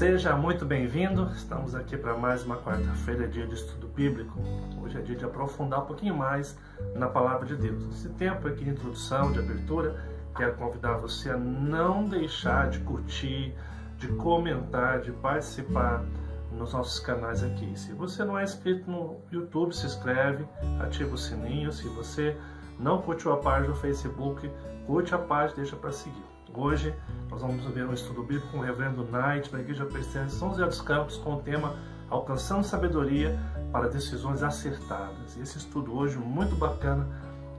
Seja muito bem-vindo, estamos aqui para mais uma quarta-feira, dia de estudo bíblico. Hoje é dia de aprofundar um pouquinho mais na Palavra de Deus. Esse tempo aqui de introdução, de abertura, quero convidar você a não deixar de curtir, de comentar, de participar nos nossos canais aqui. Se você não é inscrito no YouTube, se inscreve, ativa o sininho. Se você não curtiu a página do Facebook, curte a página e deixa para seguir. Hoje nós vamos ver um estudo bíblico com o reverendo Knight da Igreja Presbiteriana de São José dos Campos com o tema Alcançando Sabedoria para Decisões Acertadas. E esse estudo hoje muito bacana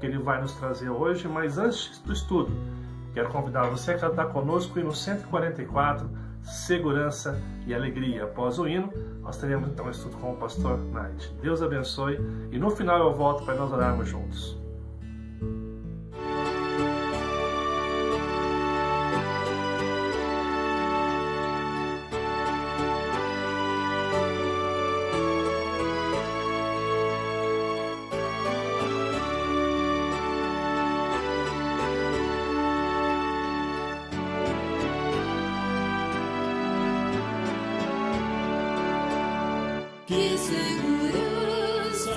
que ele vai nos trazer hoje, mas antes do estudo, quero convidar você a cantar conosco o hino 144, Segurança e Alegria. Após o hino, nós teremos então um estudo com o pastor Knight. Deus abençoe e no final eu volto para nós orarmos juntos. Que segurança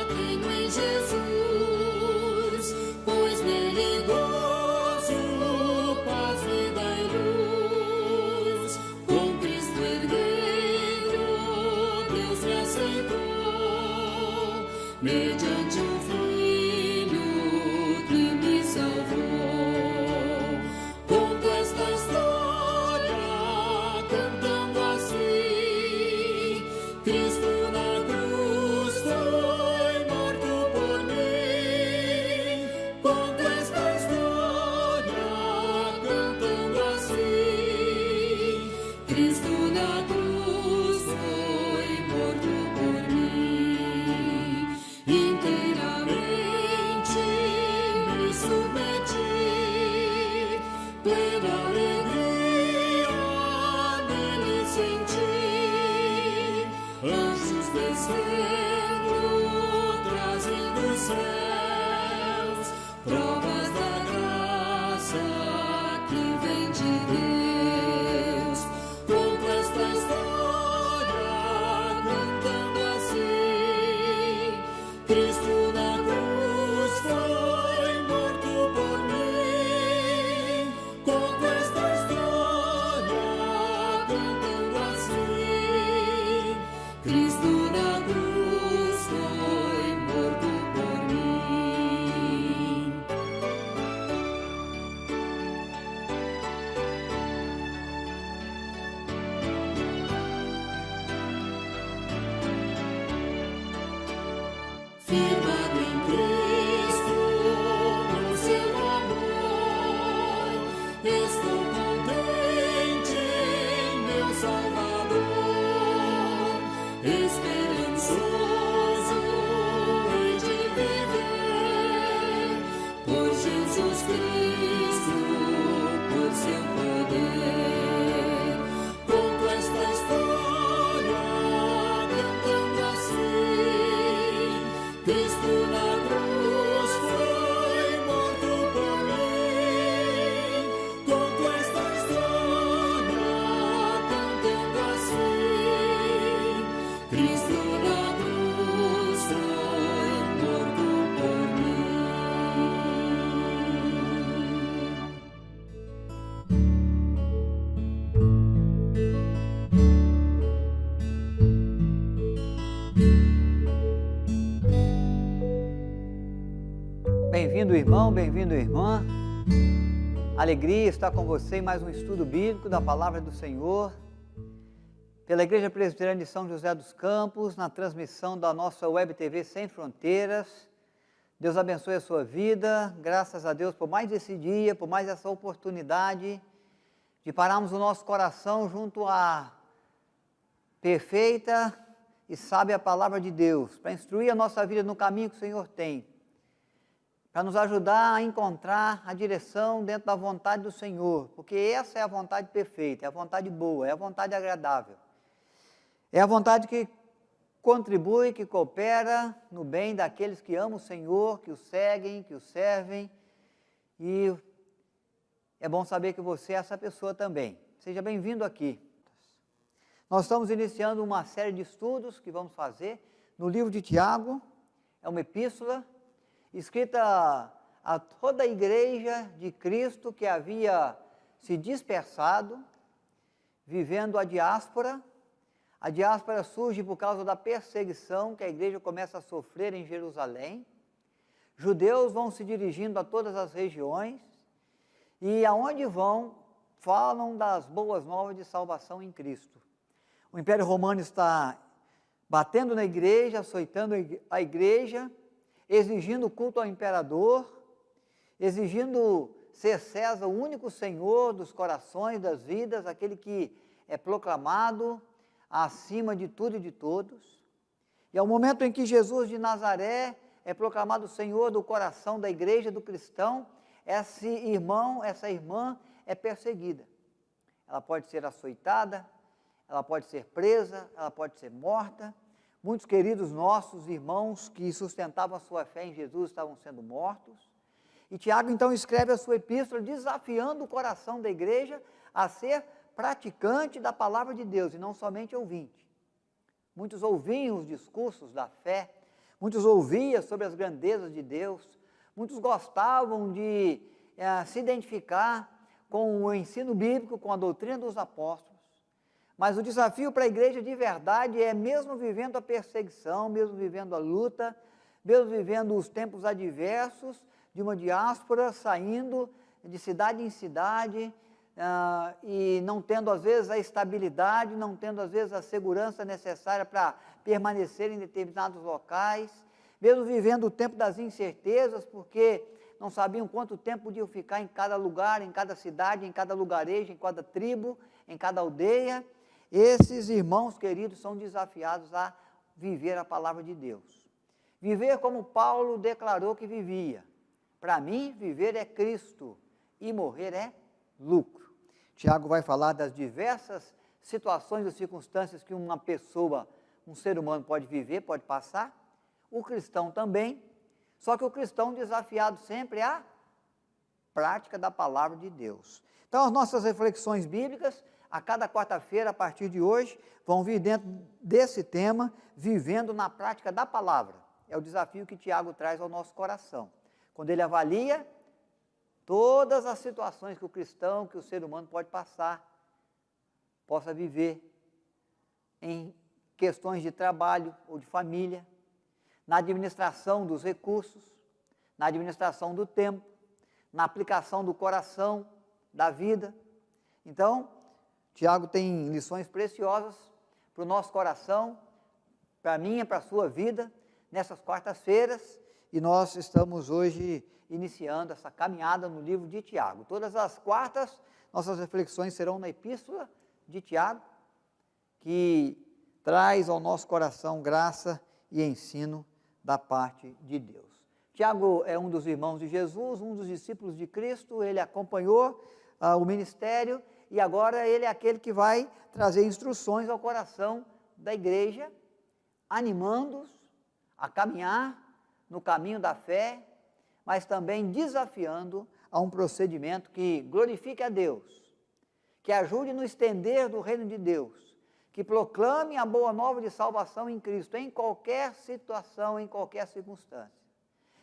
tenho em Jesus, pois nele gozo, paz, vida e luz. Com Cristo herdeiro, Deus me aceitou, mediante um Filho que me salvou. Conto esta história cantando assim: Cristo na cruz foi morto por mim. Conto esta história cantando assim: Cristo na cruz foi morto por mim. Inteiramente me submeti, plena alegria nele senti. Anjos descendo, trazendo os céus, provas da graça que vem de Deus. Conto esta história cantando assim: Cristo na cruz foi morto por mim. Conto esta história cantando assim: Cristo na cruz foi morto por mim. Firmado em Cristo, no seu amor, estou contente em meu Salvador. Esperançoso hei de viver, por Jesus Cristo, por seu poder. Conto esta história cantando assim: Cristo na cruz foi morto por mim. Conto esta história cantando assim: Cristo na cruz foi morto por mim. Bem-vindo, irmão, bem-vindo, irmã. Alegria estar com você em mais um estudo bíblico da Palavra do Senhor, pela Igreja Presbiteriana de São José dos Campos, na transmissão da nossa Web TV Sem Fronteiras. Deus abençoe a sua vida, graças a Deus por mais esse dia, por mais essa oportunidade de pararmos o nosso coração junto à perfeita e sábia Palavra de Deus, para instruir a nossa vida no caminho que o Senhor tem, para nos ajudar a encontrar a direção dentro da vontade do Senhor, porque essa é a vontade perfeita, é a vontade boa, é a vontade agradável. É a vontade que contribui, que coopera no bem daqueles que amam o Senhor, que o seguem, que o servem, e é bom saber que você é essa pessoa também. Seja bem-vindo aqui. Nós estamos iniciando uma série de estudos que vamos fazer no livro de Tiago. É uma epístola escrita a toda a igreja de Cristo que havia se dispersado, vivendo a diáspora. A diáspora surge por causa da perseguição que a igreja começa a sofrer em Jerusalém. Judeus vão se dirigindo a todas as regiões e aonde vão, falam das boas novas de salvação em Cristo. O Império Romano está batendo na igreja, açoitando a igreja, exigindo culto ao imperador, exigindo ser César o único Senhor dos corações, das vidas, aquele que é proclamado acima de tudo e de todos. E ao momento em que Jesus de Nazaré é proclamado Senhor do coração da igreja, do cristão, esse irmão, essa irmã é perseguida. Ela pode ser açoitada, ela pode ser presa, ela pode ser morta. Muitos queridos nossos irmãos que sustentavam a sua fé em Jesus estavam sendo mortos. E Tiago então escreve a sua epístola desafiando o coração da igreja a ser praticante da palavra de Deus e não somente ouvinte. Muitos ouviam os discursos da fé, muitos ouviam sobre as grandezas de Deus, muitos gostavam de se identificar com o ensino bíblico, com a doutrina dos apóstolos. Mas o desafio para a igreja de verdade é, mesmo vivendo a perseguição, mesmo vivendo a luta, mesmo vivendo os tempos adversos de uma diáspora, saindo de cidade em cidade, e não tendo às vezes a estabilidade, não tendo às vezes a segurança necessária para permanecer em determinados locais, mesmo vivendo o tempo das incertezas, porque não sabiam quanto tempo podiam ficar em cada lugar, em cada cidade, em cada lugarejo, em cada tribo, em cada aldeia. Esses irmãos queridos são desafiados a viver a palavra de Deus. Viver como Paulo declarou que vivia. Para mim, viver é Cristo e morrer é lucro. Tiago vai falar das diversas situações e circunstâncias que uma pessoa, um ser humano pode viver, pode passar. O cristão também, só que o cristão desafiado sempre é a prática da palavra de Deus. Então, as nossas reflexões bíblicas, a cada quarta-feira, a partir de hoje, vão vir dentro desse tema, vivendo na prática da palavra. É o desafio que Tiago traz ao nosso coração. Quando ele avalia todas as situações que o cristão, que o ser humano pode passar, possa viver em questões de trabalho ou de família, na administração dos recursos, na administração do tempo, na aplicação do coração, da vida. Então, Tiago tem lições preciosas para o nosso coração, para a minha, para a sua vida, nessas quartas-feiras, e nós estamos hoje iniciando essa caminhada no livro de Tiago. Todas as quartas, nossas reflexões serão na epístola de Tiago, que traz ao nosso coração graça e ensino da parte de Deus. Tiago é um dos irmãos de Jesus, um dos discípulos de Cristo, ele acompanhou o ministério e agora ele é aquele que vai trazer instruções ao coração da igreja, animando-os a caminhar no caminho da fé, mas também desafiando a um procedimento que glorifique a Deus, que ajude no estender do reino de Deus, que proclame a boa nova de salvação em Cristo, em qualquer situação, em qualquer circunstância.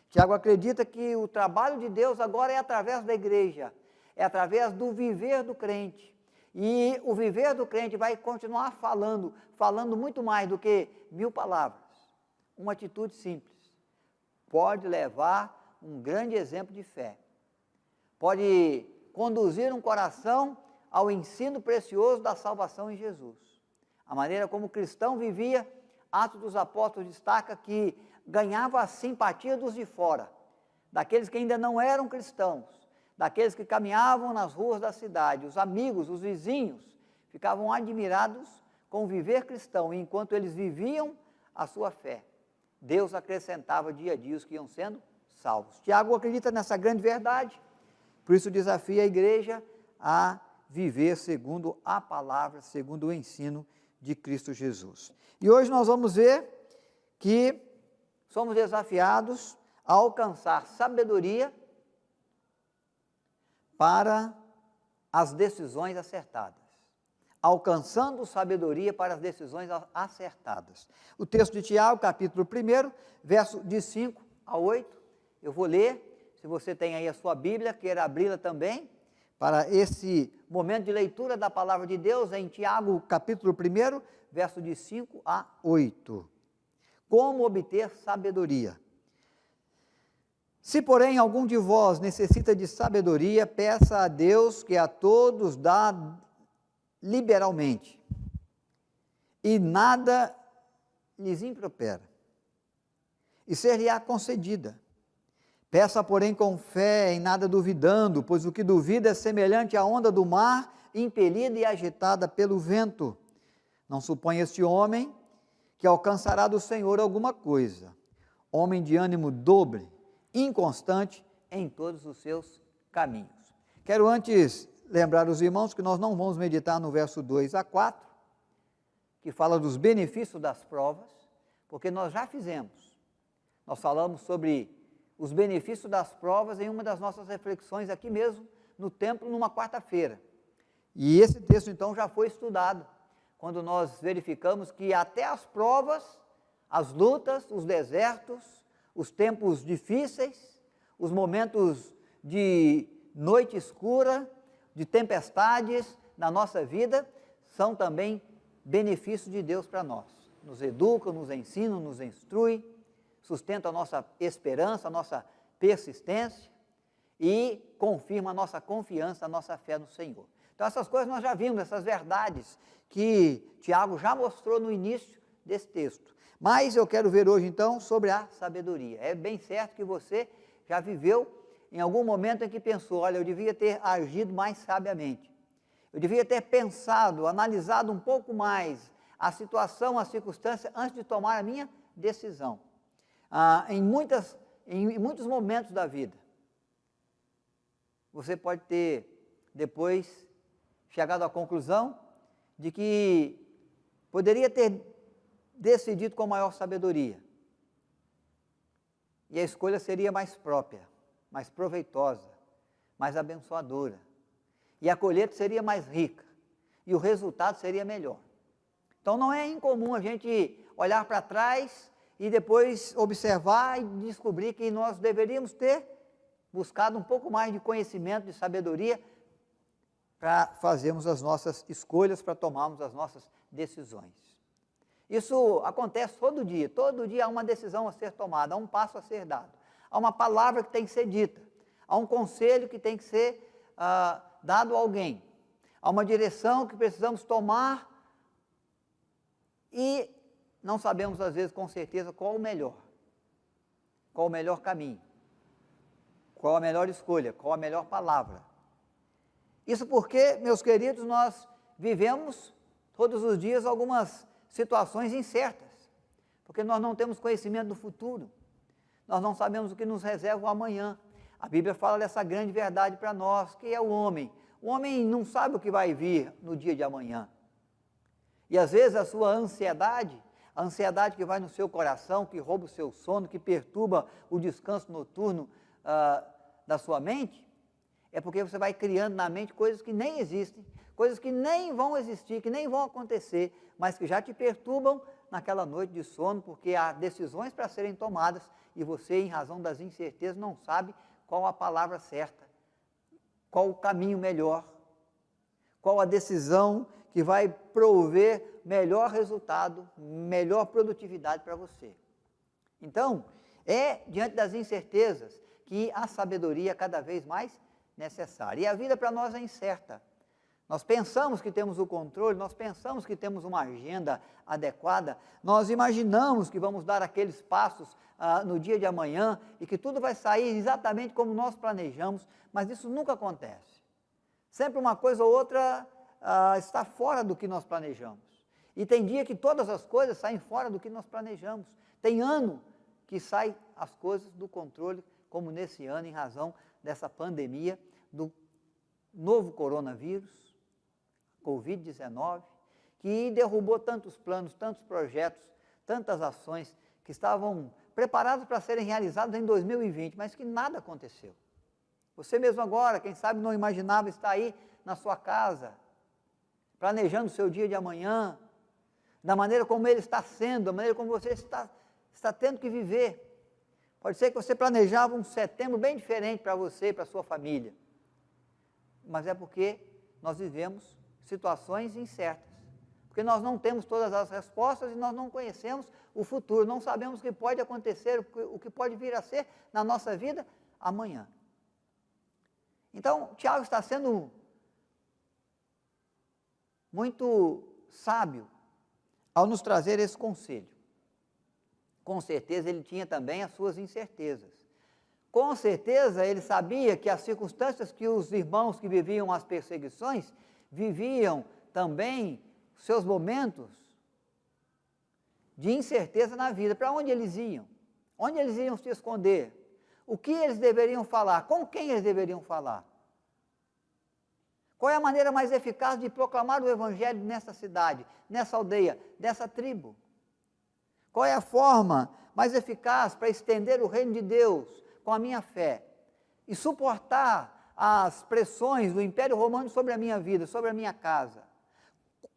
Tiago acredita que o trabalho de Deus agora é através da igreja, é através do viver do crente. E o viver do crente vai continuar falando muito mais do que 1000 palavras. Uma atitude simples pode levar um grande exemplo de fé. Pode conduzir um coração ao ensino precioso da salvação em Jesus. A maneira como o cristão vivia, Atos dos Apóstolos destaca que ganhava a simpatia dos de fora, daqueles que ainda não eram cristãos, daqueles que caminhavam nas ruas da cidade, os amigos, os vizinhos, ficavam admirados com o viver cristão, e enquanto eles viviam a sua fé, Deus acrescentava dia a dia os que iam sendo salvos. Tiago acredita nessa grande verdade, por isso desafia a igreja a viver segundo a palavra, segundo o ensino de Cristo Jesus. E hoje nós vamos ver que somos desafiados a alcançar sabedoria para as decisões acertadas. alcançando sabedoria para as decisões acertadas. O texto de Tiago, capítulo 1, verso de 5 a 8, eu vou ler, se você tem aí a sua Bíblia, queira abri-la também, para esse momento de leitura da palavra de Deus, em Tiago, capítulo 1, verso de 5 a 8. Como obter sabedoria? Se, porém, algum de vós necessita de sabedoria, peça a Deus, que a todos dá liberalmente, e nada lhes impropera, e ser-lhe-á concedida. Peça, porém, com fé, em nada duvidando, pois o que duvida é semelhante à onda do mar, impelida e agitada pelo vento. Não suponha este homem que alcançará do Senhor alguma coisa. Homem de ânimo dobre, inconstante em todos os seus caminhos. Quero antes lembrar os irmãos que nós não vamos meditar no verso 2 a 4, que fala dos benefícios das provas, porque nós já fizemos. Nós falamos sobre os benefícios das provas em uma das nossas reflexões aqui mesmo, no templo, numa quarta-feira. E esse texto, então, já foi estudado, quando nós verificamos que até as provas, as lutas, os desertos, os tempos difíceis, os momentos de noite escura, de tempestades na nossa vida, são também benefícios de Deus para nós. Nos educa, nos ensina, nos instrui, sustenta a nossa esperança, a nossa persistência e confirma a nossa confiança, a nossa fé no Senhor. Então essas coisas nós já vimos, essas verdades que Tiago já mostrou no início desse texto. Mas eu quero ver hoje então sobre a sabedoria. É bem certo que você já viveu em algum momento em que pensou, olha, eu devia ter agido mais sabiamente. Eu devia ter pensado, analisado um pouco mais a situação, a circunstância, antes de tomar a minha decisão. Em muitos momentos da vida, você pode ter depois chegado à conclusão de que poderia ter decidido com maior sabedoria. E a escolha seria mais própria, mais proveitosa, mais abençoadora. E a colheita seria mais rica. E o resultado seria melhor. Então não é incomum a gente olhar para trás e depois observar e descobrir que nós deveríamos ter buscado um pouco mais de conhecimento, de sabedoria, para fazermos as nossas escolhas, para tomarmos as nossas decisões. Isso acontece todo dia há uma decisão a ser tomada, há um passo a ser dado, há uma palavra que tem que ser dita, há um conselho que tem que ser dado a alguém, há uma direção que precisamos tomar e não sabemos às vezes com certeza qual o melhor caminho, qual a melhor escolha, qual a melhor palavra. Isso porque, meus queridos, nós vivemos todos os dias algumas situações incertas, porque nós não temos conhecimento do futuro, nós não sabemos o que nos reserva o amanhã. A Bíblia fala dessa grande verdade para nós, que é o homem. O homem não sabe o que vai vir no dia de amanhã. E às vezes a sua ansiedade, a ansiedade que vai no seu coração, que rouba o seu sono, que perturba o descanso noturno da sua mente, é porque você vai criando na mente coisas que nem existem, coisas que nem vão existir, que nem vão acontecer, mas que já te perturbam naquela noite de sono, porque há decisões para serem tomadas e você, em razão das incertezas, não sabe qual a palavra certa, qual o caminho melhor, qual a decisão que vai prover melhor resultado, melhor produtividade para você. Então, é diante das incertezas que a sabedoria é cada vez mais necessária. E a vida para nós é incerta. Nós pensamos que temos o controle, nós pensamos que temos uma agenda adequada, nós imaginamos que vamos dar aqueles passos no dia de amanhã e que tudo vai sair exatamente como nós planejamos, mas isso nunca acontece. Sempre uma coisa ou outra está fora do que nós planejamos. E tem dia que todas as coisas saem fora do que nós planejamos. Tem ano que saem as coisas do controle, como nesse ano, em razão dessa pandemia, do novo coronavírus, Covid-19, que derrubou tantos planos, tantos projetos, tantas ações que estavam preparados para serem realizados em 2020, mas que nada aconteceu. Você mesmo agora, quem sabe não imaginava estar aí na sua casa, planejando o seu dia de amanhã, da maneira como ele está sendo, da maneira como você está tendo que viver. Pode ser que você planejava um setembro bem diferente para você e para a sua família, mas é porque nós vivemos situações incertas, porque nós não temos todas as respostas e nós não conhecemos o futuro, não sabemos o que pode acontecer, o que pode vir a ser na nossa vida amanhã. Então, Tiago está sendo muito sábio ao nos trazer esse conselho. Com certeza ele tinha também as suas incertezas. Com certeza ele sabia que as circunstâncias que os irmãos que viviam as perseguições viviam também seus momentos de incerteza na vida. Para onde eles iam? Onde eles iam se esconder? O que eles deveriam falar? Com quem eles deveriam falar? Qual é a maneira mais eficaz de proclamar o Evangelho nessa cidade, nessa aldeia, dessa tribo? Qual é a forma mais eficaz para estender o reino de Deus com a minha fé e suportar as pressões do Império Romano sobre a minha vida, sobre a minha casa?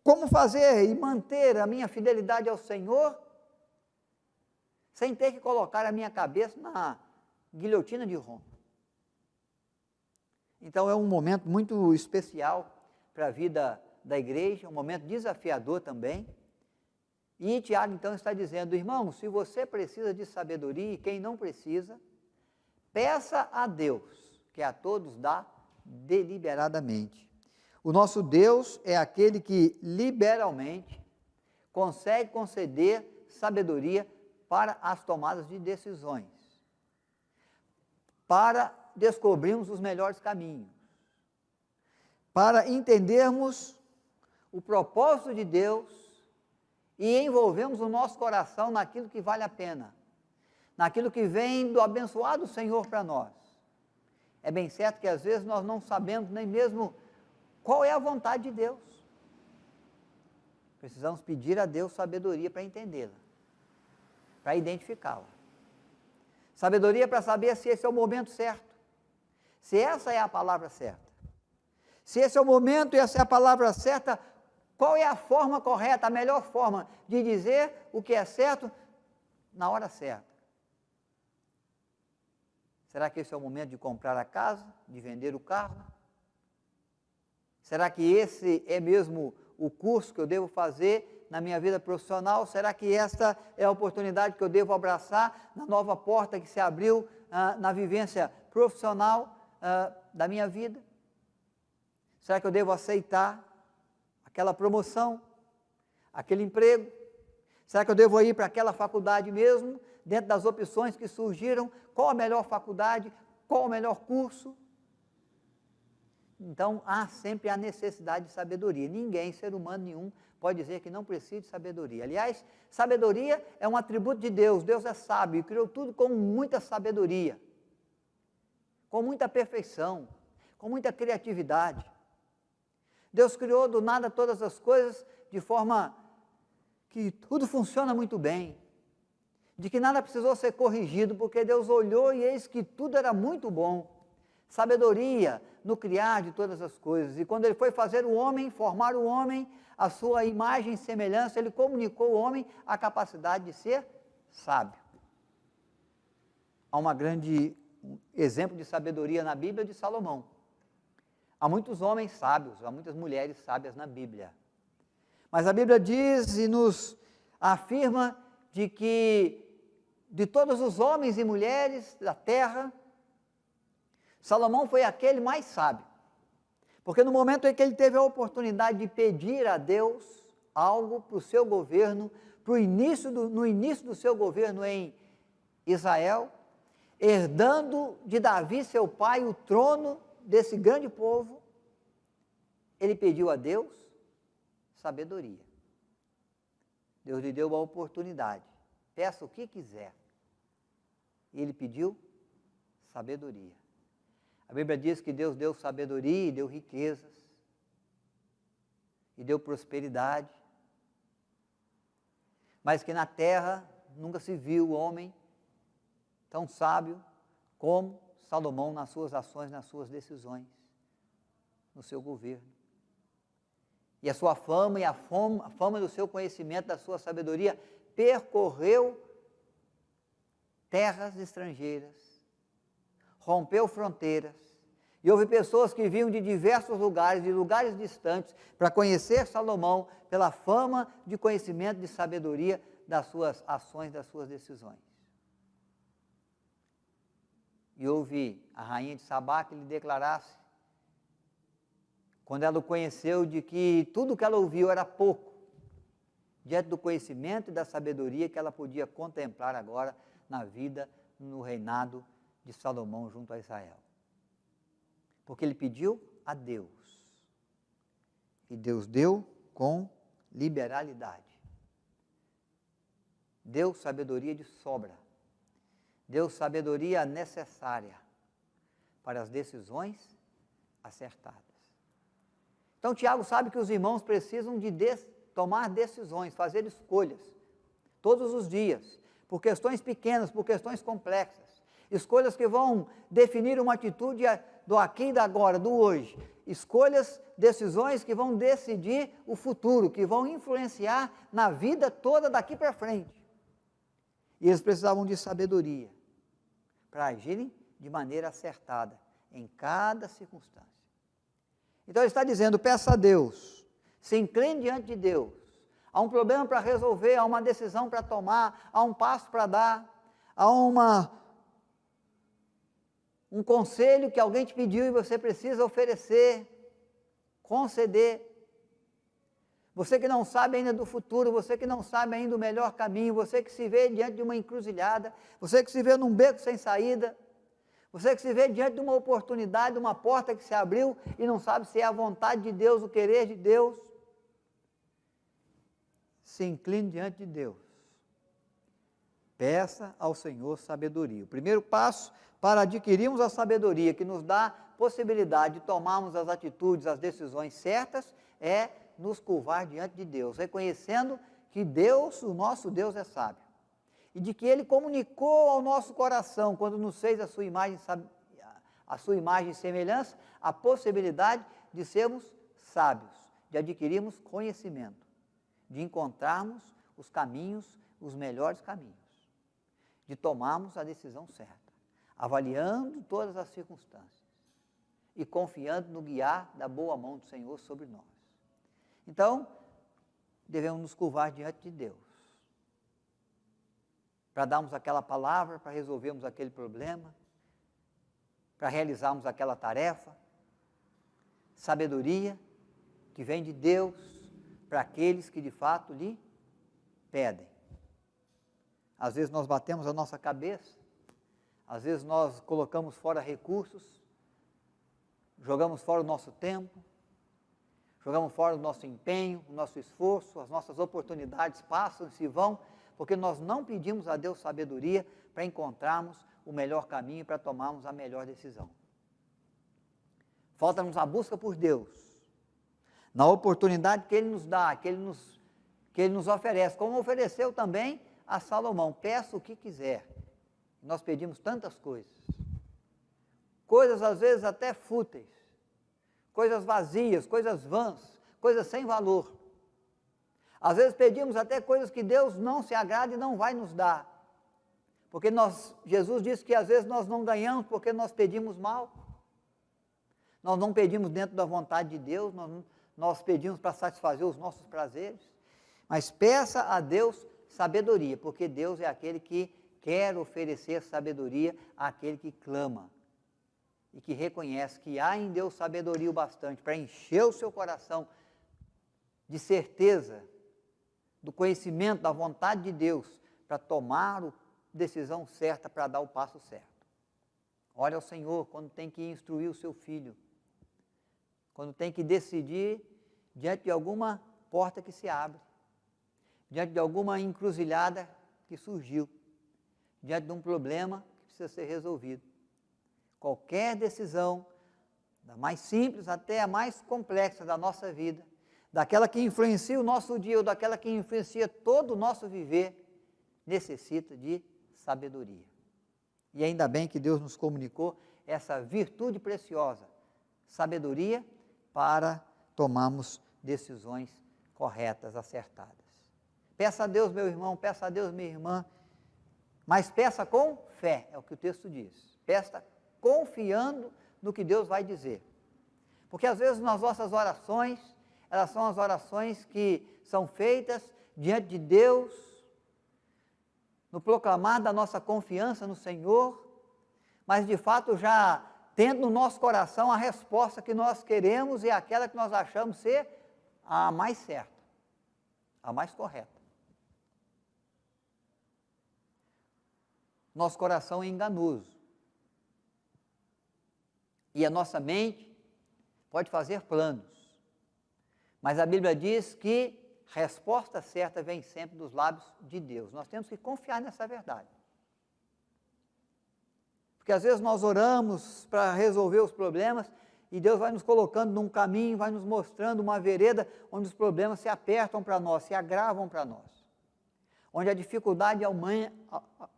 Como fazer e manter a minha fidelidade ao Senhor sem ter que colocar a minha cabeça na guilhotina de Roma? Então é um momento muito especial para a vida da igreja, um momento desafiador também. E Tiago então está dizendo, irmão, se você precisa de sabedoria, e quem não precisa, peça a Deus, que a todos dá deliberadamente. O nosso Deus é aquele que liberalmente consegue conceder sabedoria para as tomadas de decisões, para descobrirmos os melhores caminhos, para entendermos o propósito de Deus e envolvemos o nosso coração naquilo que vale a pena, naquilo que vem do abençoado Senhor para nós. É bem certo que às vezes nós não sabemos nem mesmo qual é a vontade de Deus. Precisamos pedir a Deus sabedoria para entendê-la, para identificá-la. Sabedoria para saber se esse é o momento certo, se essa é a palavra certa. Se esse é o momento e essa é a palavra certa, qual é a forma correta, a melhor forma de dizer o que é certo na hora certa? Será que esse é o momento de comprar a casa, de vender o carro? Será que esse é mesmo o curso que eu devo fazer na minha vida profissional? Será que esta é a oportunidade que eu devo abraçar na nova porta que se abriu na vivência profissional da minha vida? Será que eu devo aceitar aquela promoção, aquele emprego? Será que eu devo ir para aquela faculdade mesmo, dentro das opções que surgiram? Qual a melhor faculdade? Qual o melhor curso? Então, há sempre a necessidade de sabedoria. Ninguém, ser humano nenhum, pode dizer que não precisa de sabedoria. Aliás, sabedoria é um atributo de Deus. Deus é sábio e criou tudo com muita sabedoria, com muita perfeição, com muita criatividade. Deus criou do nada todas as coisas de forma que tudo funciona muito bem, de que nada precisou ser corrigido, porque Deus olhou e eis que tudo era muito bom. Sabedoria no criar de todas as coisas. E quando Ele foi fazer o homem, formar o homem, a sua imagem e semelhança, Ele comunicou ao homem a capacidade de ser sábio. Há um grande exemplo de sabedoria na Bíblia de Salomão. Há muitos homens sábios, há muitas mulheres sábias na Bíblia. Mas a Bíblia diz e nos afirma de que de todos os homens e mulheres da terra, Salomão foi aquele mais sábio. Porque no momento em que ele teve a oportunidade de pedir a Deus algo para o seu governo, no início do seu governo em Israel, herdando de Davi, seu pai, o trono desse grande povo, ele pediu a Deus sabedoria. Deus lhe deu uma oportunidade. Peça o que quiser. E ele pediu sabedoria. A Bíblia diz que Deus deu sabedoria e deu riquezas, e deu prosperidade, mas que na terra nunca se viu homem tão sábio como Salomão nas suas ações, nas suas decisões, no seu governo. E a sua fama e a fama do seu conhecimento, da sua sabedoria, percorreu terras estrangeiras, rompeu fronteiras, e houve pessoas que vinham de diversos lugares, de lugares distantes, para conhecer Salomão pela fama de conhecimento, de sabedoria das suas ações, das suas decisões. E houve a rainha de Sabá que lhe declarasse, quando ela o conheceu, de que tudo que ela ouviu era pouco, diante do conhecimento e da sabedoria que ela podia contemplar agora na vida, no reinado de Salomão junto a Israel. Porque ele pediu a Deus, e Deus deu com liberalidade. Deu sabedoria de sobra, deu sabedoria necessária para as decisões acertadas. Então Tiago sabe que os irmãos precisam de tomar decisões, fazer escolhas, todos os dias, por questões pequenas, por questões complexas, escolhas que vão definir uma atitude do aqui e do agora, do hoje, escolhas, decisões que vão decidir o futuro, que vão influenciar na vida toda daqui para frente. E eles precisavam de sabedoria para agirem de maneira acertada em cada circunstância. Então ele está dizendo, peça a Deus, se incline diante de Deus, há um problema para resolver, há uma decisão para tomar, há um passo para dar, há um conselho que alguém te pediu e você precisa oferecer, conceder. Você que não sabe ainda do futuro, você que não sabe ainda o melhor caminho, você que se vê diante de uma encruzilhada, você que se vê num beco sem saída, você que se vê diante de uma oportunidade, de uma porta que se abriu e não sabe se é a vontade de Deus, o querer de Deus, se incline diante de Deus. Peça ao Senhor sabedoria. O primeiro passo para adquirirmos a sabedoria que nos dá possibilidade de tomarmos as atitudes, as decisões certas, é nos curvar diante de Deus, reconhecendo que Deus, o nosso Deus, é sábio. E de que Ele comunicou ao nosso coração, quando nos fez a sua imagem e semelhança, a possibilidade de sermos sábios, de adquirirmos conhecimento, de encontrarmos os caminhos, os melhores caminhos, de tomarmos a decisão certa, avaliando todas as circunstâncias e confiando no guiar da boa mão do Senhor sobre nós. Então, devemos nos curvar diante de Deus, para darmos aquela palavra, para resolvermos aquele problema, para realizarmos aquela tarefa. Sabedoria que vem de Deus para aqueles que de fato lhe pedem. Às vezes nós batemos a nossa cabeça, às vezes nós colocamos fora recursos, jogamos fora o nosso tempo, jogamos fora o nosso empenho, o nosso esforço, as nossas oportunidades passam e se vão, porque nós não pedimos a Deus sabedoria para encontrarmos o melhor caminho, para tomarmos a melhor decisão. Falta-nos a busca por Deus, na oportunidade que Ele nos dá, que Ele nos oferece, como ofereceu também a Salomão, peça o que quiser. Nós pedimos tantas coisas, coisas às vezes até fúteis, coisas vazias, coisas vãs, coisas sem valor. Às vezes pedimos até coisas que Deus não se agrada e não vai nos dar. Porque Jesus disse que às vezes nós não ganhamos porque nós pedimos mal. Nós não pedimos dentro da vontade de Deus, nós pedimos para satisfazer os nossos prazeres. Mas peça a Deus sabedoria, porque Deus é aquele que quer oferecer sabedoria àquele que clama. E que reconhece que há em Deus sabedoria o bastante para encher o seu coração de certeza, do conhecimento, da vontade de Deus, para tomar a decisão certa, para dar o passo certo. Olha ao Senhor quando tem que instruir o seu filho, quando tem que decidir diante de alguma porta que se abre, diante de alguma encruzilhada que surgiu, diante de um problema que precisa ser resolvido. Qualquer decisão, da mais simples até a mais complexa da nossa vida, daquela que influencia o nosso dia ou daquela que influencia todo o nosso viver, necessita de sabedoria. E ainda bem que Deus nos comunicou essa virtude preciosa, sabedoria para tomarmos decisões corretas, acertadas. Peça a Deus, meu irmão, peça a Deus, minha irmã, mas peça com fé, é o que o texto diz. Peça confiando no que Deus vai dizer. Porque às vezes nas nossas orações, elas são as orações que são feitas diante de Deus, no proclamar da nossa confiança no Senhor, mas de fato já tendo no nosso coração a resposta que nós queremos e aquela que nós achamos ser a mais certa, a mais correta. Nosso coração é enganoso. E a nossa mente pode fazer planos. Mas a Bíblia diz que a resposta certa vem sempre dos lábios de Deus. Nós temos que confiar nessa verdade. Porque às vezes nós oramos para resolver os problemas e Deus vai nos colocando num caminho, vai nos mostrando uma vereda onde os problemas se apertam para nós, se agravam para nós. Onde a dificuldade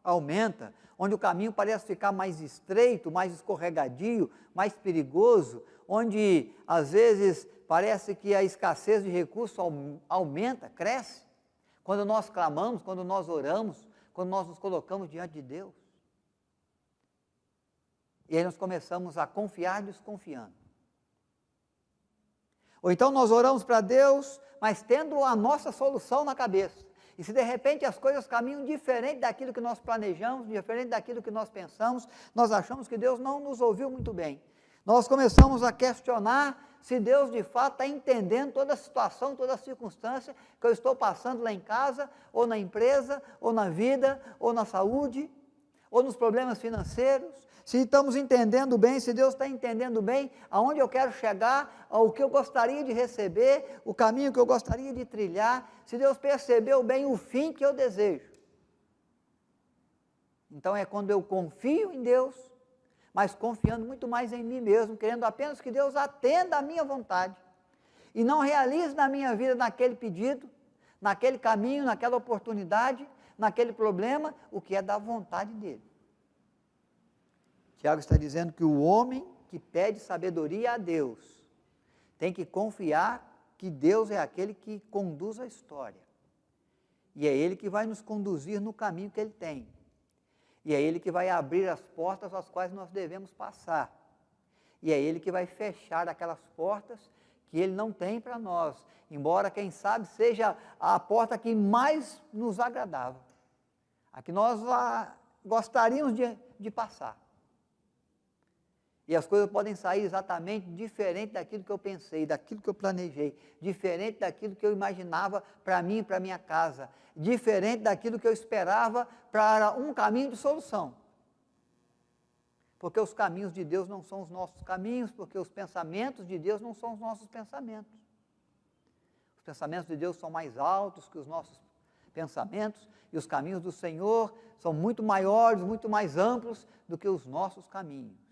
aumenta, onde o caminho parece ficar mais estreito, mais escorregadio, mais perigoso, onde às vezes parece que a escassez de recursos aumenta, cresce, quando nós clamamos, quando nós oramos, quando nós nos colocamos diante de Deus. E aí nós começamos a confiar desconfiando. Ou então nós oramos para Deus, mas tendo a nossa solução na cabeça. E se de repente as coisas caminham diferente daquilo que nós planejamos, diferente daquilo que nós pensamos, nós achamos que Deus não nos ouviu muito bem. Nós começamos a questionar se Deus de fato está entendendo toda a situação, toda a circunstância que eu estou passando lá em casa, ou na empresa, ou na vida, ou na saúde, ou nos problemas financeiros. Se estamos entendendo bem, se Deus está entendendo bem aonde eu quero chegar, ao que eu gostaria de receber, o caminho que eu gostaria de trilhar, se Deus percebeu bem o fim que eu desejo. Então é quando eu confio em Deus, mas confiando muito mais em mim mesmo, querendo apenas que Deus atenda a minha vontade e não realize na minha vida, naquele pedido, naquele caminho, naquela oportunidade, naquele problema, o que é da vontade dele. Tiago está dizendo que o homem que pede sabedoria a Deus tem que confiar que Deus é aquele que conduz a história. E é Ele que vai nos conduzir no caminho que Ele tem. E é Ele que vai abrir as portas às quais nós devemos passar. E é Ele que vai fechar aquelas portas que Ele não tem para nós, embora, quem sabe, seja a porta que mais nos agradava, a que nós gostaríamos de passar. E as coisas podem sair exatamente diferente daquilo que eu pensei, daquilo que eu planejei, diferente daquilo que eu imaginava para mim e para minha casa, diferente daquilo que eu esperava para um caminho de solução. Porque os caminhos de Deus não são os nossos caminhos, porque os pensamentos de Deus não são os nossos pensamentos. Os pensamentos de Deus são mais altos que os nossos pensamentos, e os caminhos do Senhor são muito maiores, muito mais amplos do que os nossos caminhos.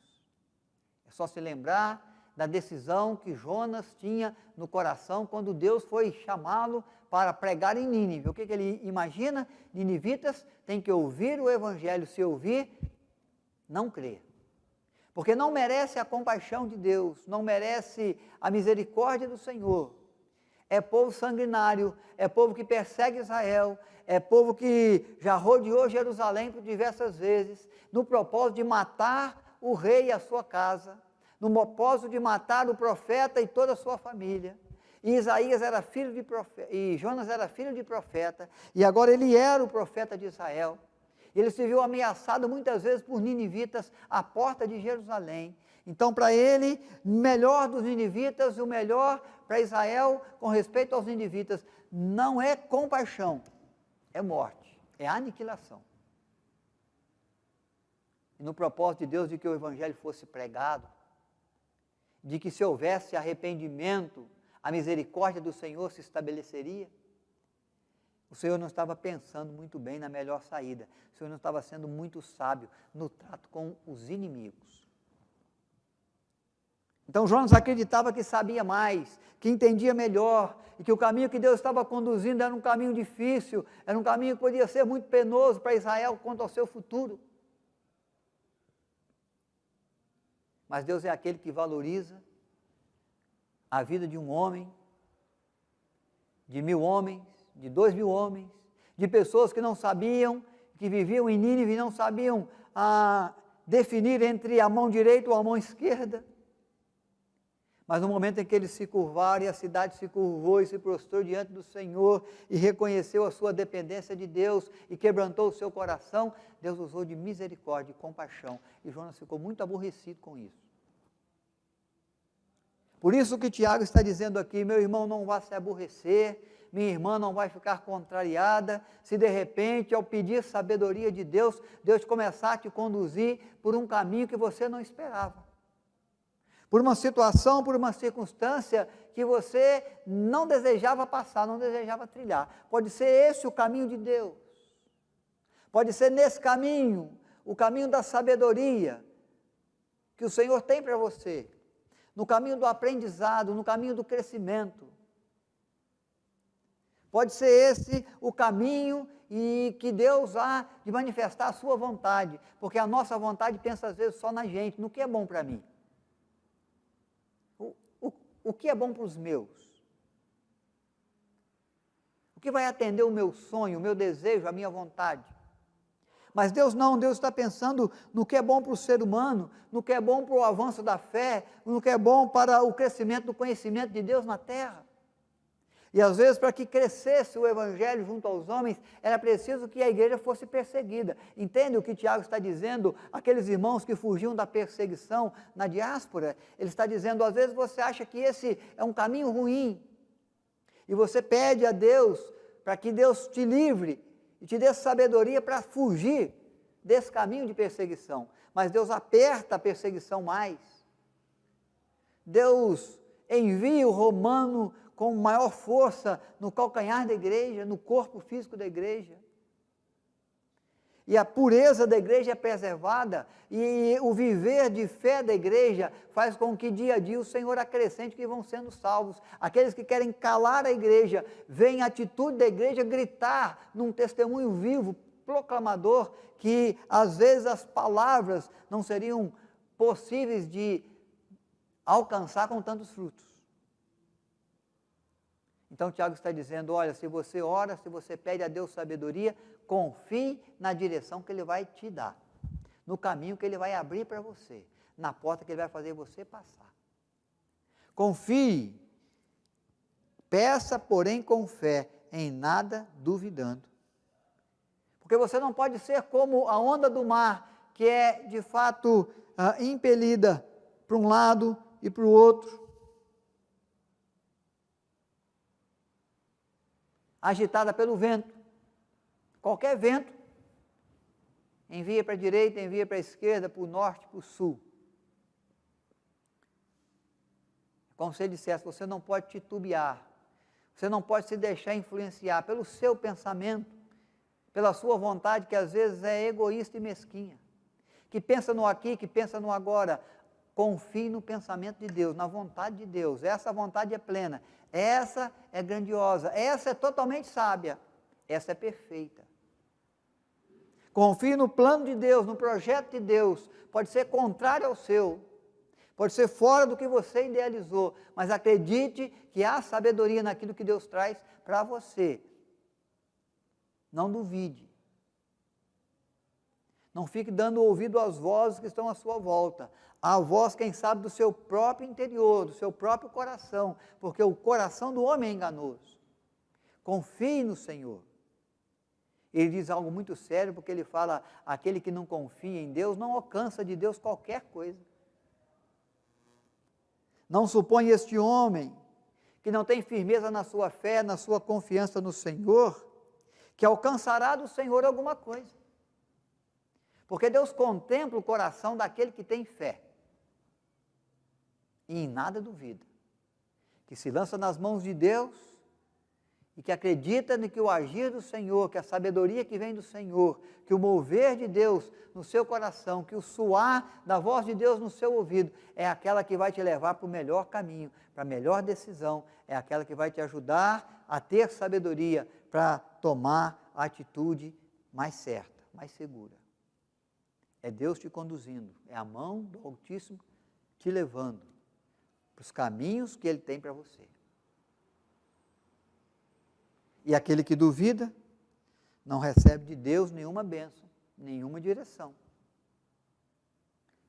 É só se lembrar da decisão que Jonas tinha no coração quando Deus foi chamá-lo para pregar em Nínive. O que ele imagina? Ninivitas têm que ouvir o Evangelho, se ouvir, não crer. Porque não merece a compaixão de Deus, não merece a misericórdia do Senhor. É povo sanguinário, é povo que persegue Israel, é povo que já rodeou Jerusalém por diversas vezes, no propósito de matar o rei e a sua casa, no propósito de matar o profeta e toda a sua família. E Isaías era filho de profeta, e Jonas era filho de profeta, e agora ele era o profeta de Israel. Ele se viu ameaçado muitas vezes por ninivitas à porta de Jerusalém. Então, para ele, o melhor dos ninivitas e o melhor para Israel com respeito aos ninivitas não é compaixão, é morte, é aniquilação. E no propósito de Deus de que o Evangelho fosse pregado, de que se houvesse arrependimento, a misericórdia do Senhor se estabeleceria, o Senhor não estava pensando muito bem na melhor saída, o Senhor não estava sendo muito sábio no trato com os inimigos. Então Jonas acreditava que sabia mais, que entendia melhor, e que o caminho que Deus estava conduzindo era um caminho difícil, era um caminho que podia ser muito penoso para Israel quanto ao seu futuro. Mas Deus é aquele que valoriza a vida de um homem de 1000 homens, de 2000 homens, de pessoas que não sabiam, que viviam em Nínive e não sabiam definir entre a mão direita ou a mão esquerda. Mas no momento em que eles se curvaram e a cidade se curvou e se prostrou diante do Senhor e reconheceu a sua dependência de Deus e quebrantou o seu coração, Deus usou de misericórdia e compaixão. E Jonas ficou muito aborrecido com isso. Por isso que Tiago está dizendo aqui, meu irmão, não vá se aborrecer, minha irmã não vai ficar contrariada, se de repente, ao pedir sabedoria de Deus, Deus começar a te conduzir por um caminho que você não esperava. Por uma situação, por uma circunstância que você não desejava passar, não desejava trilhar. Pode ser esse o caminho de Deus. Pode ser nesse caminho, o caminho da sabedoria que o Senhor tem para você. No caminho do aprendizado, no caminho do crescimento. Pode ser esse o caminho e que Deus há de manifestar a sua vontade, porque a nossa vontade pensa às vezes só na gente, no que é bom para mim. O que é bom para os meus? O que vai atender o meu sonho, o meu desejo, a minha vontade? Mas Deus não, Deus está pensando no que é bom para o ser humano, no que é bom para o avanço da fé, no que é bom para o crescimento do conhecimento de Deus na terra. E às vezes, para que crescesse o Evangelho junto aos homens, era preciso que a igreja fosse perseguida. Entende o que Tiago está dizendo? Aqueles irmãos que fugiam da perseguição na diáspora, ele está dizendo, às vezes você acha que esse é um caminho ruim, e você pede a Deus para que Deus te livre, e te dê sabedoria para fugir desse caminho de perseguição. Mas Deus aperta a perseguição mais. Deus envia o romano com maior força no calcanhar da igreja, no corpo físico da igreja. E a pureza da igreja é preservada, e o viver de fé da igreja faz com que dia a dia o Senhor acrescente que vão sendo salvos. Aqueles que querem calar a igreja, veem a atitude da igreja gritar num testemunho vivo, proclamador, que às vezes as palavras não seriam possíveis de alcançar com tantos frutos. Então Tiago está dizendo, olha, se você ora, se você pede a Deus sabedoria, confie na direção que Ele vai te dar, no caminho que Ele vai abrir para você, na porta que Ele vai fazer você passar. Confie, peça, porém, com fé, em nada duvidando. Porque você não pode ser como a onda do mar, que é, de fato, impelida para um lado e para o outro, agitada pelo vento. Qualquer vento, envia para a direita, envia para a esquerda, para o norte, para o sul. Como se ele dissesse, você não pode titubear, você não pode se deixar influenciar pelo seu pensamento, pela sua vontade, que às vezes é egoísta e mesquinha, que pensa no aqui, que pensa no agora. Confie no pensamento de Deus, na vontade de Deus. Essa vontade é plena, essa é grandiosa, essa é totalmente sábia, essa é perfeita. Confie no plano de Deus, no projeto de Deus. Pode ser contrário ao seu, pode ser fora do que você idealizou, mas acredite que há sabedoria naquilo que Deus traz para você. Não duvide. Não fique dando ouvido às vozes que estão à sua volta. A voz, quem sabe, do seu próprio interior, do seu próprio coração, porque o coração do homem é enganoso. Confie no Senhor. Ele diz algo muito sério, porque ele fala, aquele que não confia em Deus não alcança de Deus qualquer coisa. Não supõe este homem, que não tem firmeza na sua fé, na sua confiança no Senhor, que alcançará do Senhor alguma coisa. Porque Deus contempla o coração daquele que tem fé. E em nada duvida. Que se lança nas mãos de Deus e que acredita no que o agir do Senhor, que a sabedoria que vem do Senhor, que o mover de Deus no seu coração, que o soar da voz de Deus no seu ouvido, é aquela que vai te levar para o melhor caminho, para a melhor decisão, é aquela que vai te ajudar a ter sabedoria para tomar a atitude mais certa, mais segura. É Deus te conduzindo, é a mão do Altíssimo te levando para os caminhos que Ele tem para você. E aquele que duvida não recebe de Deus nenhuma bênção, nenhuma direção.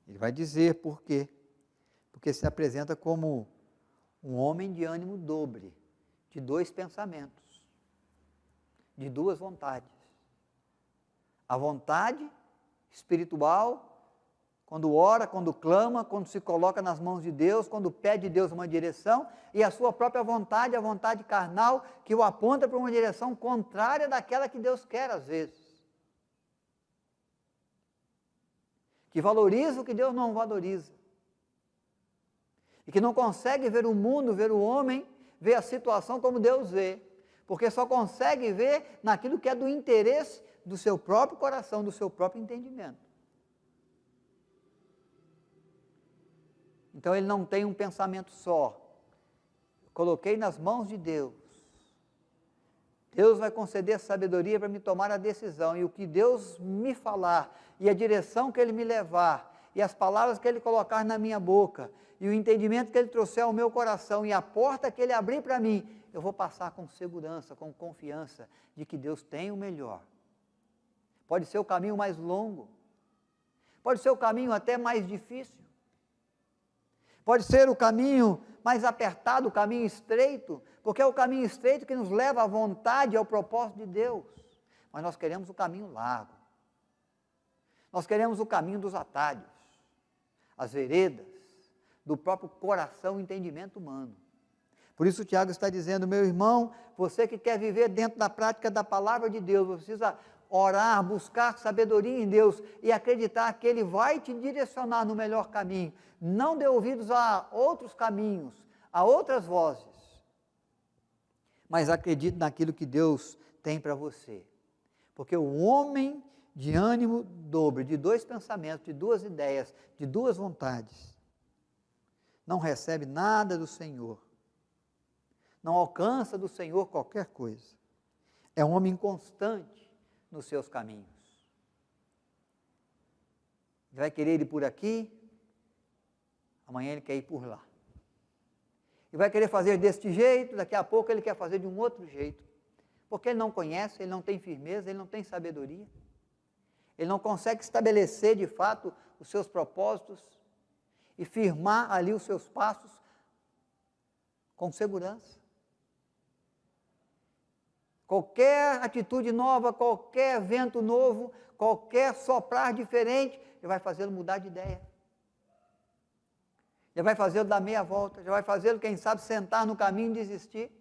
Ele vai dizer por quê. Porque se apresenta como um homem de ânimo dobre, de dois pensamentos, de duas vontades. A vontade espiritual, quando ora, quando clama, quando se coloca nas mãos de Deus, quando pede de Deus uma direção, e a sua própria vontade, a vontade carnal, que o aponta para uma direção contrária daquela que Deus quer às vezes. Que valoriza o que Deus não valoriza. E que não consegue ver o mundo, ver o homem, ver a situação como Deus vê. Porque só consegue ver naquilo que é do interesse do seu próprio coração, do seu próprio entendimento. Então ele não tem um pensamento só. Coloquei nas mãos de Deus. Deus vai conceder sabedoria para me tomar a decisão. E o que Deus me falar, e a direção que Ele me levar, e as palavras que Ele colocar na minha boca, e o entendimento que Ele trouxer ao meu coração, e a porta que Ele abrir para mim, eu vou passar com segurança, com confiança, de que Deus tem o melhor. Pode ser o caminho mais longo, pode ser o caminho até mais difícil, pode ser o caminho mais apertado, o caminho estreito, porque é o caminho estreito que nos leva à vontade e ao propósito de Deus. Mas nós queremos o caminho largo. Nós queremos o caminho dos atalhos, as veredas, do próprio coração e entendimento humano. Por isso o Tiago está dizendo, meu irmão, você que quer viver dentro da prática da palavra de Deus, você precisa orar, buscar sabedoria em Deus e acreditar que Ele vai te direcionar no melhor caminho. Não dê ouvidos a outros caminhos, a outras vozes, mas acredite naquilo que Deus tem para você. Porque o homem de ânimo dobre, de dois pensamentos, de duas ideias, de duas vontades, não recebe nada do Senhor, não alcança do Senhor qualquer coisa. É um homem inconstante nos seus caminhos. Ele vai querer ir por aqui, amanhã ele quer ir por lá. Ele vai querer fazer deste jeito, daqui a pouco ele quer fazer de um outro jeito. Porque ele não conhece, ele não tem firmeza, ele não tem sabedoria. Ele não consegue estabelecer de fato os seus propósitos e firmar ali os seus passos com segurança. Qualquer atitude nova, qualquer vento novo, qualquer soprar diferente, ele vai fazê-lo mudar de ideia. Já vai fazê-lo dar meia volta, já vai fazê-lo, quem sabe, sentar no caminho e desistir.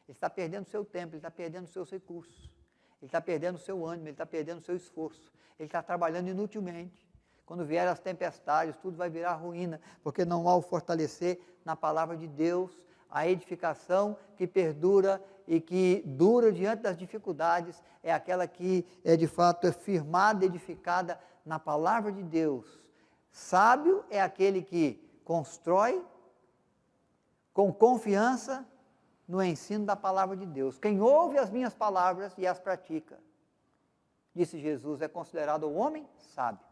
Ele está perdendo o seu tempo, ele está perdendo os seus recursos, ele está perdendo o seu ânimo, ele está perdendo o seu esforço, ele está trabalhando inutilmente. Quando vier as tempestades, tudo vai virar ruína, porque não há o fortalecer na palavra de Deus, a edificação que perdura e que dura diante das dificuldades, é aquela que de fato é firmada, edificada na palavra de Deus. Sábio é aquele que constrói com confiança no ensino da palavra de Deus. Quem ouve as minhas palavras e as pratica, disse Jesus, é considerado o homem sábio.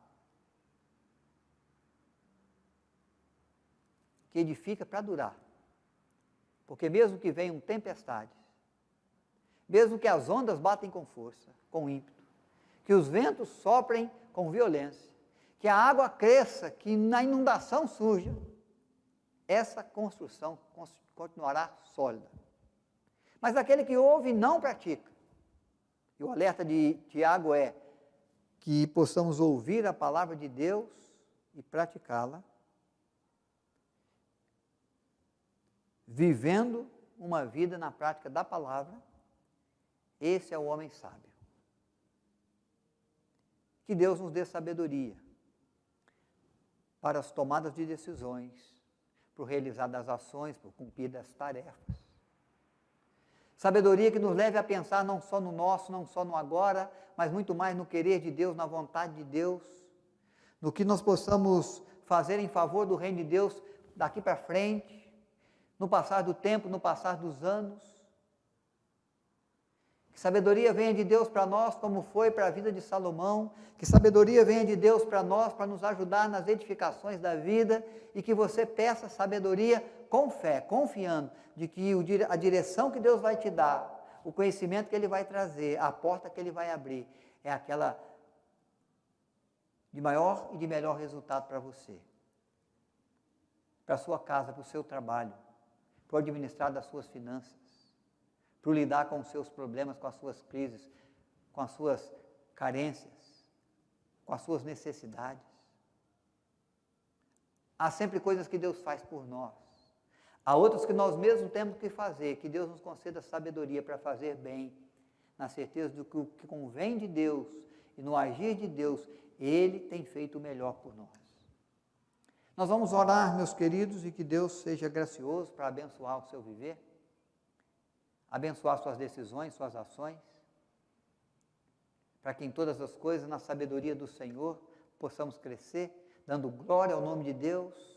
Que edifica para durar. Porque mesmo que venham tempestades, mesmo que as ondas batem com força, com ímpeto, que os ventos soprem com violência, que a água cresça, que na inundação surja, essa construção continuará sólida. Mas aquele que ouve e não pratica, e o alerta de Tiago é que possamos ouvir a palavra de Deus e praticá-la, vivendo uma vida na prática da palavra, esse é o homem sábio. Que Deus nos dê sabedoria para as tomadas de decisões, para o realizar das ações, para o cumprir das tarefas. Sabedoria que nos leve a pensar não só no nosso, não só no agora, mas muito mais no querer de Deus, na vontade de Deus, no que nós possamos fazer em favor do reino de Deus daqui para frente, no passar do tempo, no passar dos anos. Que sabedoria venha de Deus para nós, como foi para a vida de Salomão. Que sabedoria venha de Deus para nós, para nos ajudar nas edificações da vida. E que você peça sabedoria com fé, confiando de que a direção que Deus vai te dar, o conhecimento que ele vai trazer, a porta que ele vai abrir, é aquela de maior e de melhor resultado para você, para a sua casa, para o seu trabalho, para o administrar das suas finanças, para o lidar com os seus problemas, com as suas crises, com as suas carências, com as suas necessidades. Há sempre coisas que Deus faz por nós. Há outras que nós mesmos temos que fazer, que Deus nos conceda sabedoria para fazer bem, na certeza de que o que convém de Deus e no agir de Deus, Ele tem feito o melhor por nós. Nós vamos orar, meus queridos, e que Deus seja gracioso para abençoar o seu viver, abençoar suas decisões, suas ações, para que em todas as coisas, na sabedoria do Senhor, possamos crescer, dando glória ao nome de Deus,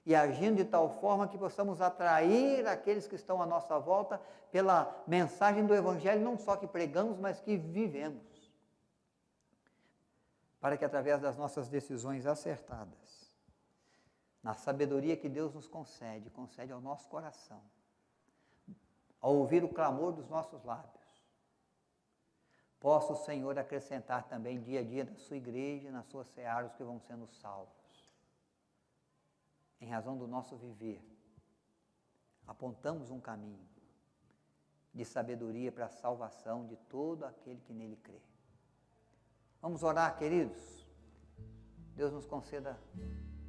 e agindo de tal forma que possamos atrair aqueles que estão à nossa volta pela mensagem do Evangelho, não só que pregamos, mas que vivemos. Para que através das nossas decisões acertadas, na sabedoria que Deus nos concede ao nosso coração, ao ouvir o clamor dos nossos lábios, possa o Senhor acrescentar também dia a dia na sua igreja, na sua seara, os que vão sendo salvos. Em razão do nosso viver, apontamos um caminho de sabedoria para a salvação de todo aquele que nele crê. Vamos orar, queridos. Deus nos conceda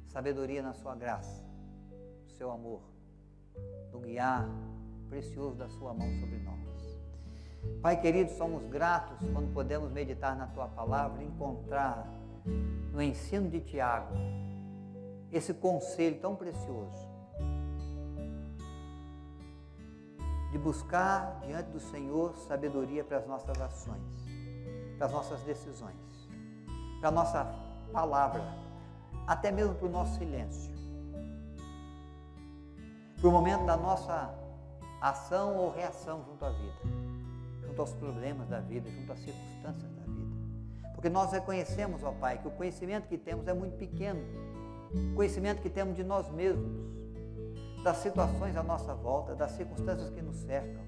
sabedoria na sua graça, no seu amor, no guiar precioso da sua mão sobre nós. Pai querido, somos gratos quando podemos meditar na tua palavra e encontrar no ensino de Tiago esse conselho tão precioso de buscar diante do Senhor sabedoria para as nossas ações, para as nossas decisões, para a nossa palavra, até mesmo para o nosso silêncio, para o momento da nossa ação ou reação junto à vida, junto aos problemas da vida, junto às circunstâncias da vida. Porque nós reconhecemos, ó Pai, que o conhecimento que temos é muito pequeno, o conhecimento que temos de nós mesmos, das situações à nossa volta, das circunstâncias que nos cercam,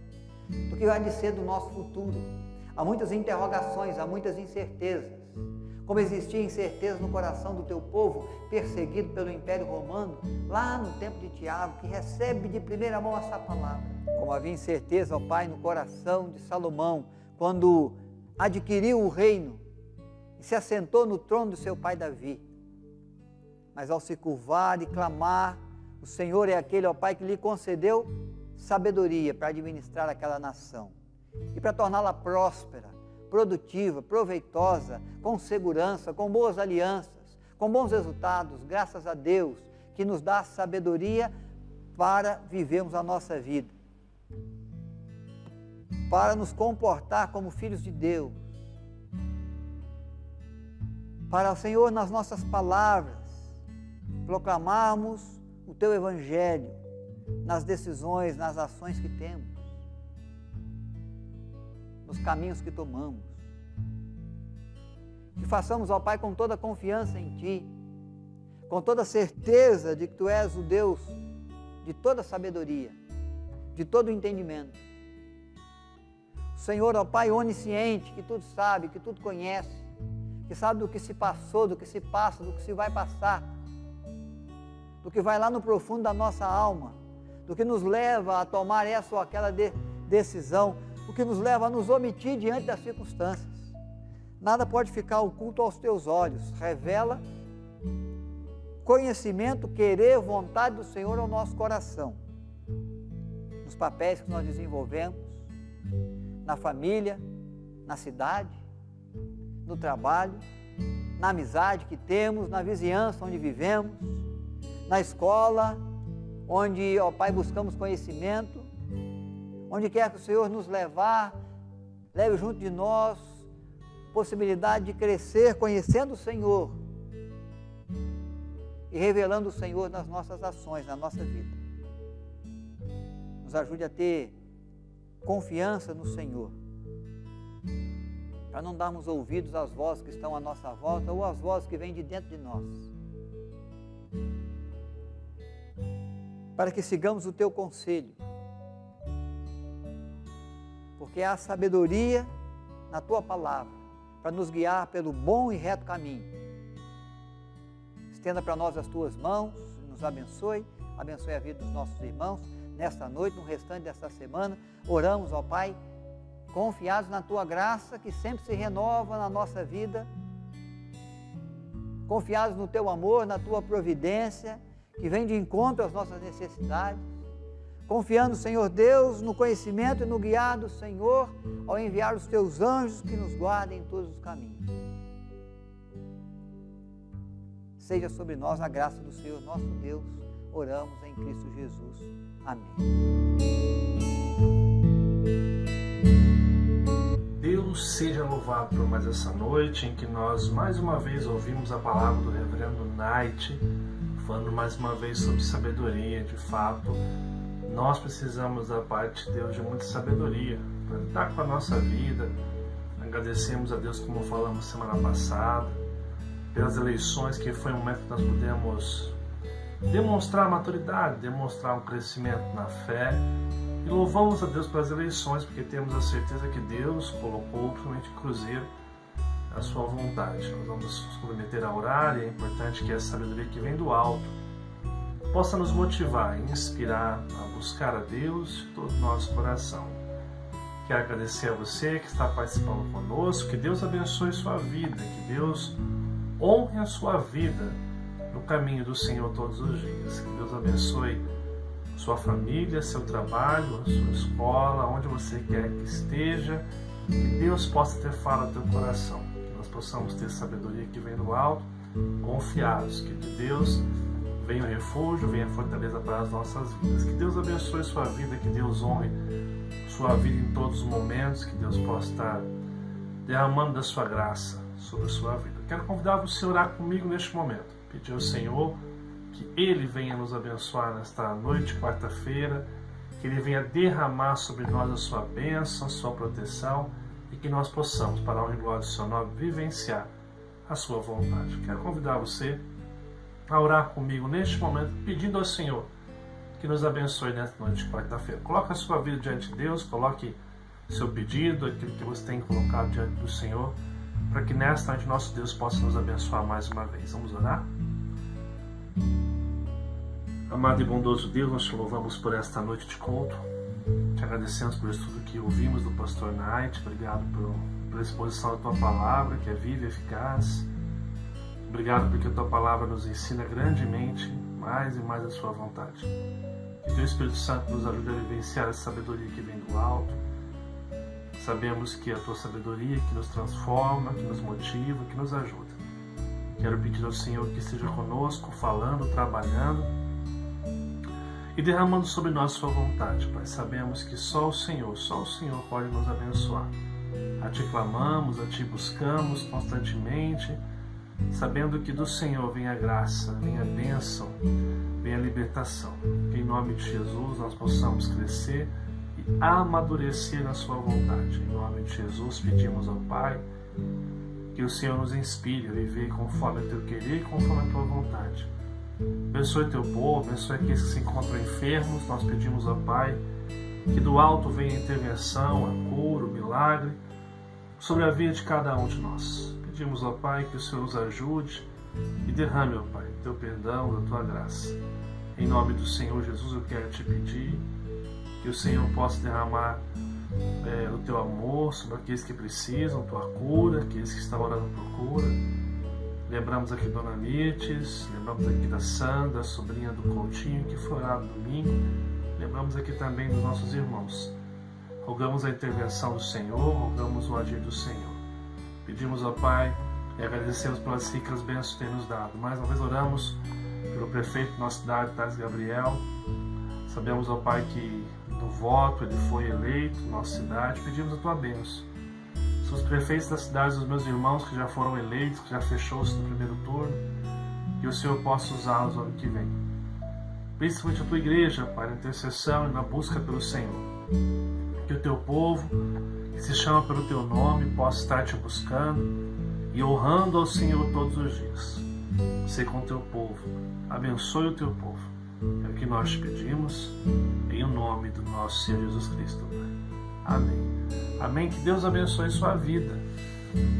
do que vai de ser do nosso futuro. Há muitas interrogações, há muitas incertezas, como existia incerteza no coração do teu povo, perseguido pelo Império Romano, lá no tempo de Tiago, que recebe de primeira mão essa palavra. Como havia incerteza, ó Pai, no coração de Salomão, quando adquiriu o reino e se assentou no trono do seu pai Davi. Mas ao se curvar e clamar, o Senhor é aquele, ó Pai, que lhe concedeu sabedoria para administrar aquela nação e para torná-la próspera, produtiva, proveitosa, com segurança, com boas alianças, com bons resultados, graças a Deus, que nos dá sabedoria para vivermos a nossa vida, para nos comportar como filhos de Deus, para o Senhor, nas nossas palavras, proclamarmos o Teu Evangelho nas decisões, nas ações que temos, nos caminhos que tomamos. Que façamos, ó Pai, com toda confiança em Ti, com toda certeza de que Tu és o Deus de toda sabedoria, de todo entendimento. O Senhor, ó Pai, onisciente, que tudo sabe, que tudo conhece, que sabe do que se passou, do que se passa, do que se vai passar, do que vai lá no profundo da nossa alma, do que nos leva a tomar essa ou aquela decisão, o que nos leva a nos omitir diante das circunstâncias. Nada pode ficar oculto aos teus olhos. Revela conhecimento, querer, vontade do Senhor ao nosso coração, nos papéis que nós desenvolvemos, na família, na cidade, no trabalho, na amizade que temos, na vizinhança onde vivemos, na escola, onde, ó Pai, buscamos conhecimento, onde quer que o Senhor nos levar, leve junto de nós possibilidade de crescer conhecendo o Senhor e revelando o Senhor nas nossas ações, na nossa vida. Nos ajude a ter confiança no Senhor, para não darmos ouvidos às vozes que estão à nossa volta ou às vozes que vêm de dentro de nós, para que sigamos o Teu conselho, porque há sabedoria na Tua palavra, para nos guiar pelo bom e reto caminho. Estenda para nós as Tuas mãos, nos abençoe a vida dos nossos irmãos, nesta noite, no restante desta semana. Oramos, ó Pai, confiados na Tua graça, que sempre se renova na nossa vida, confiados no Teu amor, na Tua providência, que vem de encontro às nossas necessidades, confiando, Senhor Deus, no conhecimento e no guiar do Senhor, ao enviar os Teus anjos que nos guardem em todos os caminhos. Seja sobre nós a graça do Senhor nosso Deus, oramos em Cristo Jesus. Amém. Deus seja louvado por mais essa noite em que nós mais uma vez ouvimos a palavra do reverendo Knight, falando mais uma vez sobre sabedoria. De fato, nós precisamos da parte de Deus de muita sabedoria para lidar com a nossa vida. Agradecemos a Deus, como falamos semana passada, pelas eleições, que foi um momento que nós pudemos demonstrar maturidade, demonstrar um crescimento na fé, e louvamos a Deus pelas eleições, porque temos a certeza que Deus colocou, principalmente em Cruzeiro, a sua vontade. Nós vamos nos comprometer a orar, e é importante que essa sabedoria que vem do alto possa nos motivar e inspirar a buscar a Deus de todo o nosso coração. Quero agradecer a você que está participando conosco, que Deus abençoe sua vida, que Deus honre a sua vida no caminho do Senhor todos os dias. Que Deus abençoe sua família, seu trabalho, sua escola, onde você quer que esteja. Que Deus possa ter fala no teu coração. Que nós possamos ter sabedoria que vem do alto, confiados que de Deus venha o refúgio, venha a fortaleza para as nossas vidas. Que Deus abençoe sua vida, que Deus honre sua vida em todos os momentos, que Deus possa estar derramando da sua graça sobre a sua vida. Quero convidar você a orar comigo neste momento. Pedir ao Senhor que Ele venha nos abençoar nesta noite, quarta-feira, que Ele venha derramar sobre nós a sua bênção, a sua proteção, e que nós possamos, para a honra e glória do seu nome, vivenciar a sua vontade. Quero convidar você a orar comigo neste momento, pedindo ao Senhor que nos abençoe nesta noite de quarta-feira. Coloque a sua vida diante de Deus, coloque seu pedido, aquilo que você tem colocado diante do Senhor, para que nesta noite nosso Deus possa nos abençoar mais uma vez. Vamos orar? Amado e bondoso Deus, nós te louvamos por esta noite de culto. Te agradecemos por isso tudo que ouvimos do pastor Knight. Obrigado pela exposição da tua palavra, que é viva e eficaz. Obrigado porque a tua palavra nos ensina grandemente mais e mais a sua vontade. Que teu Espírito Santo nos ajude a vivenciar a sabedoria que vem do alto. Sabemos que é a tua sabedoria que nos transforma, que nos motiva, que nos ajuda. Quero pedir ao Senhor que esteja conosco, falando, trabalhando e derramando sobre nós sua vontade, Pai. Sabemos que só o Senhor pode nos abençoar. A Ti clamamos, a Ti buscamos constantemente, sabendo que do Senhor vem a graça, vem a bênção, vem a libertação. Que em nome de Jesus nós possamos crescer e amadurecer na sua vontade. Em nome de Jesus pedimos ao Pai que o Senhor nos inspire a viver conforme o teu querer e conforme a tua vontade. Abençoe teu povo, abençoe aqueles que se encontram enfermos. Nós pedimos ao Pai que do alto venha a intervenção, a cura, o milagre sobre a vida de cada um de nós. Pedimos ao Pai que o Senhor nos ajude e derrame, ó Pai, teu perdão, da tua graça. Em nome do Senhor Jesus, eu quero te pedir que o Senhor possa derramar o teu amor sobre aqueles que precisam, tua cura, aqueles que estão orando por cura. Lembramos aqui Dona Mirtes, lembramos aqui da Sandra, a sobrinha do Coutinho, que foi orado no domingo. Lembramos aqui também dos nossos irmãos. Rogamos a intervenção do Senhor, rogamos o agir do Senhor. Pedimos ao Pai e agradecemos pelas ricas bênçãos que tem nos dado. Mais uma vez oramos pelo prefeito da nossa cidade, Thales Gabriel. Sabemos, ó Pai, que no voto ele foi eleito na nossa cidade. Pedimos a tua bênção. Os prefeitos das cidades dos meus irmãos que já foram eleitos, que já fechou-se no primeiro turno, que o Senhor possa usá-los no ano que vem. Principalmente a tua igreja, Pai, na intercessão e na busca pelo Senhor. Que o teu povo, que se chama pelo teu nome, possa estar te buscando e honrando ao Senhor todos os dias. Sei com o teu povo, abençoe o teu povo. É o que nós te pedimos, em nome do nosso Senhor Jesus Cristo, Pai. Amém. Amém. Que Deus abençoe sua vida.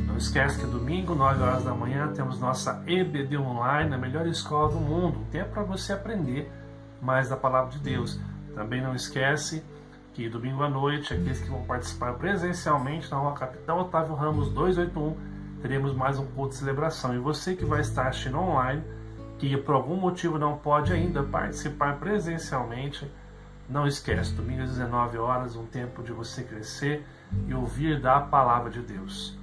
Não esquece que domingo, 9 horas da manhã, temos nossa EBD Online, a melhor escola do mundo. Um tempo para você aprender mais da Palavra de Deus. Também não esquece que domingo à noite, aqueles que vão participar presencialmente na Rua Capitão Otávio Ramos 281, teremos mais um culto de celebração. E você que vai estar assistindo online, que por algum motivo não pode ainda participar presencialmente, não esquece, domingo às 19 horas, um tempo de você crescer e ouvir da Palavra de Deus.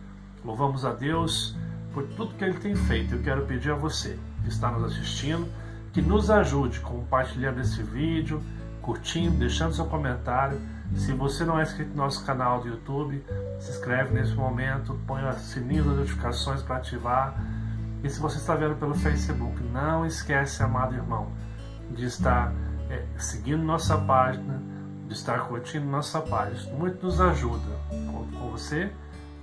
Louvamos a Deus por tudo que Ele tem feito. Eu quero pedir a você que está nos assistindo, que nos ajude compartilhando esse vídeo, curtindo, deixando seu comentário. Se você não é inscrito no nosso canal do YouTube, se inscreve nesse momento, põe o sininho das notificações para ativar. E se você está vendo pelo Facebook, não esquece, amado irmão, de estar seguindo nossa página, de estar curtindo nossa página. Isso muito nos ajuda. Conto com você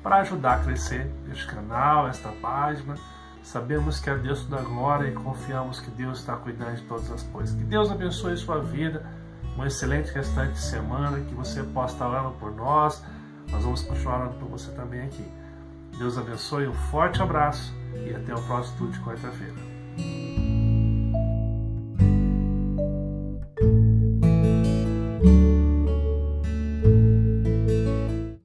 para ajudar a crescer este canal, esta página. Sabemos que é Deus da glória e confiamos que Deus está cuidando de todas as coisas. Que Deus abençoe sua vida, um excelente restante de semana, que você possa estar orando por nós. Nós vamos continuar orando por você também aqui. Deus abençoe, um forte abraço e até o próximo estudo de quarta-feira.